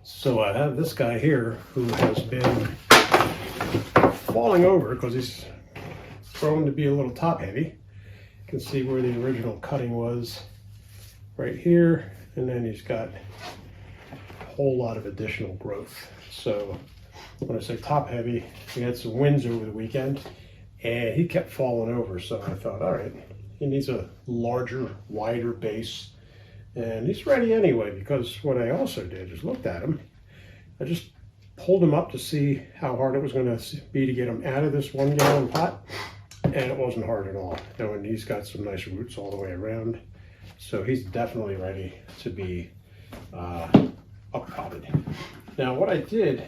So I have this guy here who has been falling over because he's grown to be a little top heavy. You can see where the original cutting was right here, and then he's got a whole lot of additional growth. So when I say top heavy, we had some winds over the weekend and he kept falling over. So I thought, all right, he needs a larger, wider base. And he's ready anyway, because what I also did is looked at him. I just pulled him up to see how hard it was going to be to get him out of this 1 gallon pot. And it wasn't hard at all. And he's got some nice roots all the way around. So he's definitely ready to be up-potted. Now what I did,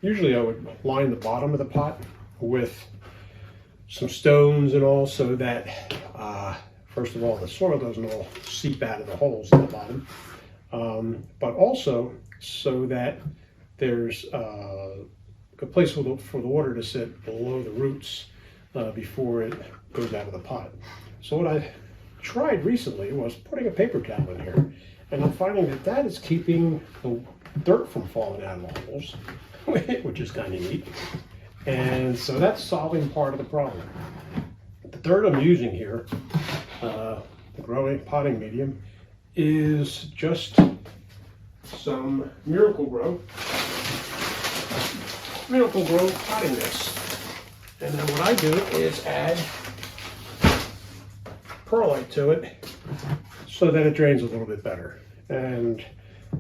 usually I would line the bottom of the pot with some stones and all, so that first of all, the soil doesn't all seep out of the holes at the bottom, but also so that there's a place for the water to sit below the roots before it goes out of the pot. So what I tried recently was putting a paper towel in here, and I'm finding that that is keeping the dirt from falling out of the holes, which is kind of neat. And so that's solving part of the problem. The dirt I'm using here, the growing potting medium, is just some Miracle-Gro potting mix. And then what I do is add perlite to it so that it drains a little bit better. And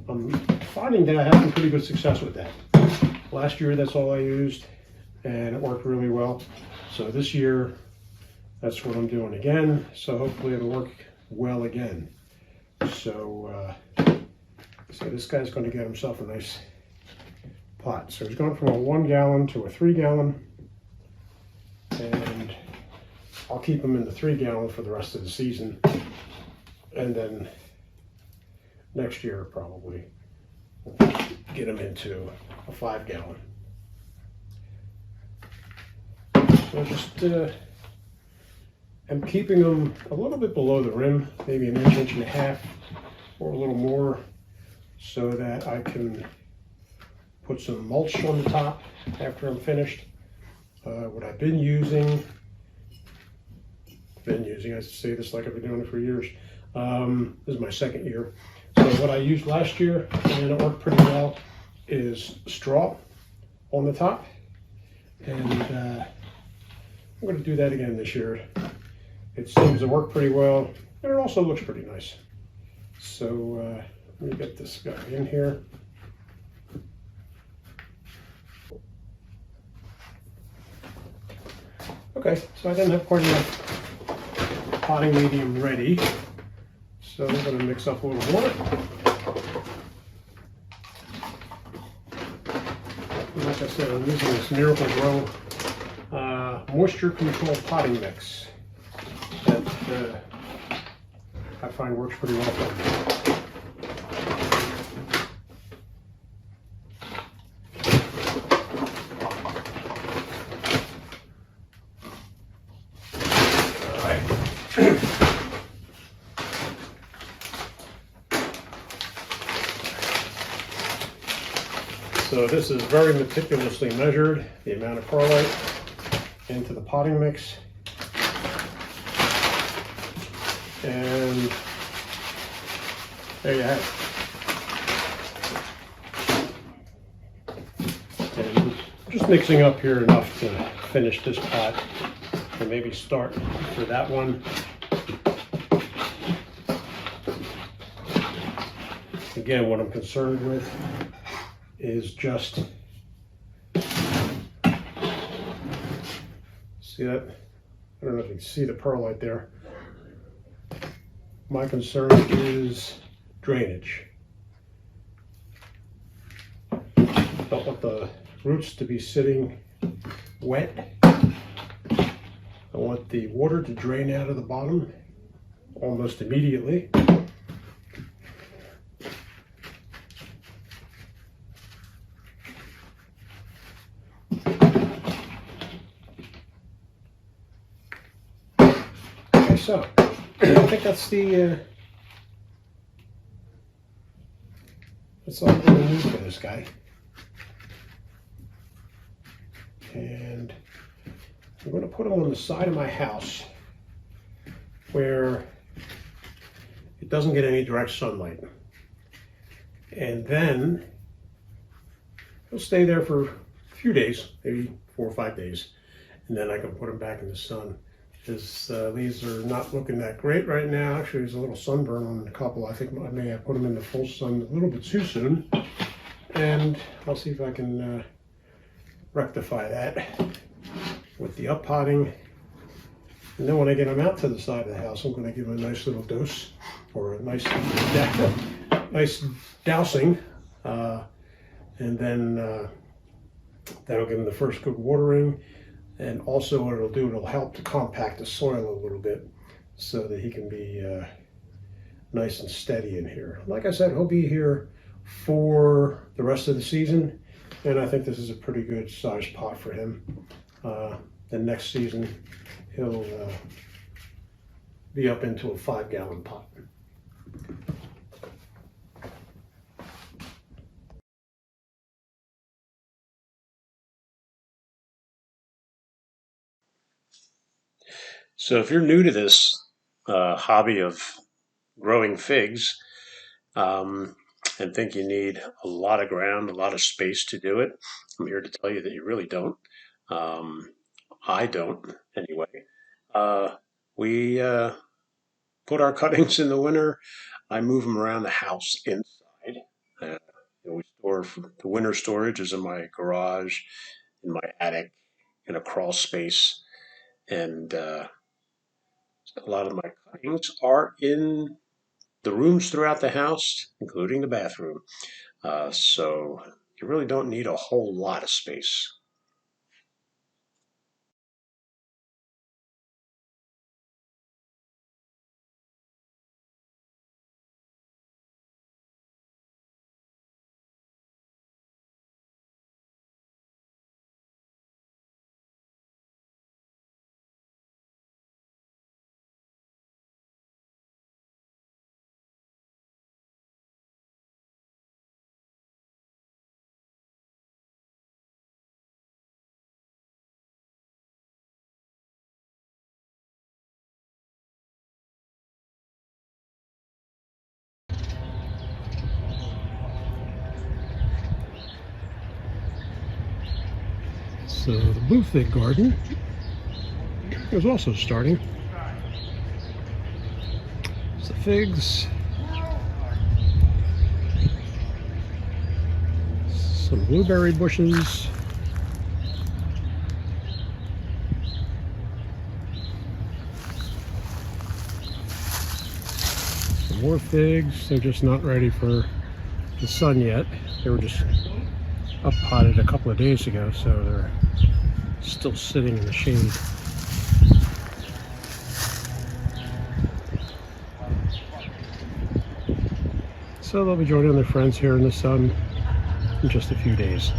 I'm finding that I have some pretty good success with that. Last year that's all I used and it worked really well. So this year that's what I'm doing again. So hopefully it'll work well again. So this guy's going to get himself a nice pot. So he's going from a 1 gallon to a 3 gallon. And I'll keep him in the 3 gallon for the rest of the season. And then next year probably we'll get him into a 5 gallon. So just I'm keeping them a little bit below the rim, maybe an inch and a half, or a little more, so that I can put some mulch on the top after I'm finished. What I've been using, I say this like I've been doing it for years. This is my 2nd year. So what I used last year, and it worked pretty well, is straw on the top. And I'm going to do that again this year. It seems to work pretty well, and it also looks pretty nice. So let me get this guy in here. Okay, so I didn't have quite enough potting medium ready, so I'm going to mix up a little more. And like I said, I'm using this Miracle-Gro moisture control potting mix that I find works pretty well for me. So this is very meticulously measured, the amount of perlite into the potting mix. And there you have it. And just mixing up here enough to finish this pot and maybe start for that one. Again, what I'm concerned with is just, see that? I don't know if you can see the perlite there. My concern is drainage. Don't want the roots to be sitting wet. I want the water to drain out of the bottom almost immediately. Okay, so I think that's the That's all I'm going to need for this guy. And I'm going to put him on the side of my house where it doesn't get any direct sunlight. And then he'll stay there for a few days, maybe 4 or 5 days. And then I can put him back in the sun. His leaves are not looking that great right now. Actually, there's a little sunburn on a couple. I think I may have put them in the full sun a little bit too soon. And I'll see if I can rectify that with the up potting. And then when I get them out to the side of the house, I'm going to give them a nice little dose, or a nice dousing. And then that'll give them the first good watering. And also what it'll do, it'll help to compact the soil a little bit so that he can be nice and steady in here. Like I said, he'll be here for the rest of the season, and I think this is a pretty good sized pot for him. The next season, he'll be up into a 5-gallon pot. So if you're new to this hobby of growing figs, and think you need a lot of ground, a lot of space to do it, I'm here to tell you that you really don't. I don't, anyway. We put our cuttings in the winter. I move them around the house inside. We store the winter storage is in my garage, in my attic, in a crawl space, and a lot of my cuttings are in the rooms throughout the house, including the bathroom. So you really don't need a whole lot of space. So the blue fig garden is also starting. It's the figs, some blueberry bushes, some more figs. They're just not ready for the sun yet. They were just up potted a couple of days ago, so they're still sitting in the shade. So they'll be joining their friends here in the sun in just a few days.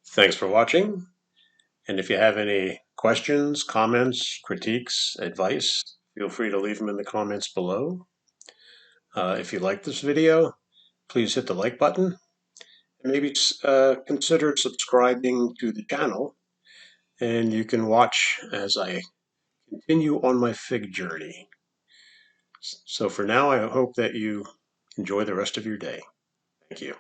Thanks for watching. And if you have any questions, comments, critiques, advice, feel free to leave them in the comments below. If you like this video, please hit the like button. And maybe consider subscribing to the channel. And you can watch as I continue on my fig journey. So for now, I hope that you enjoy the rest of your day. Thank you.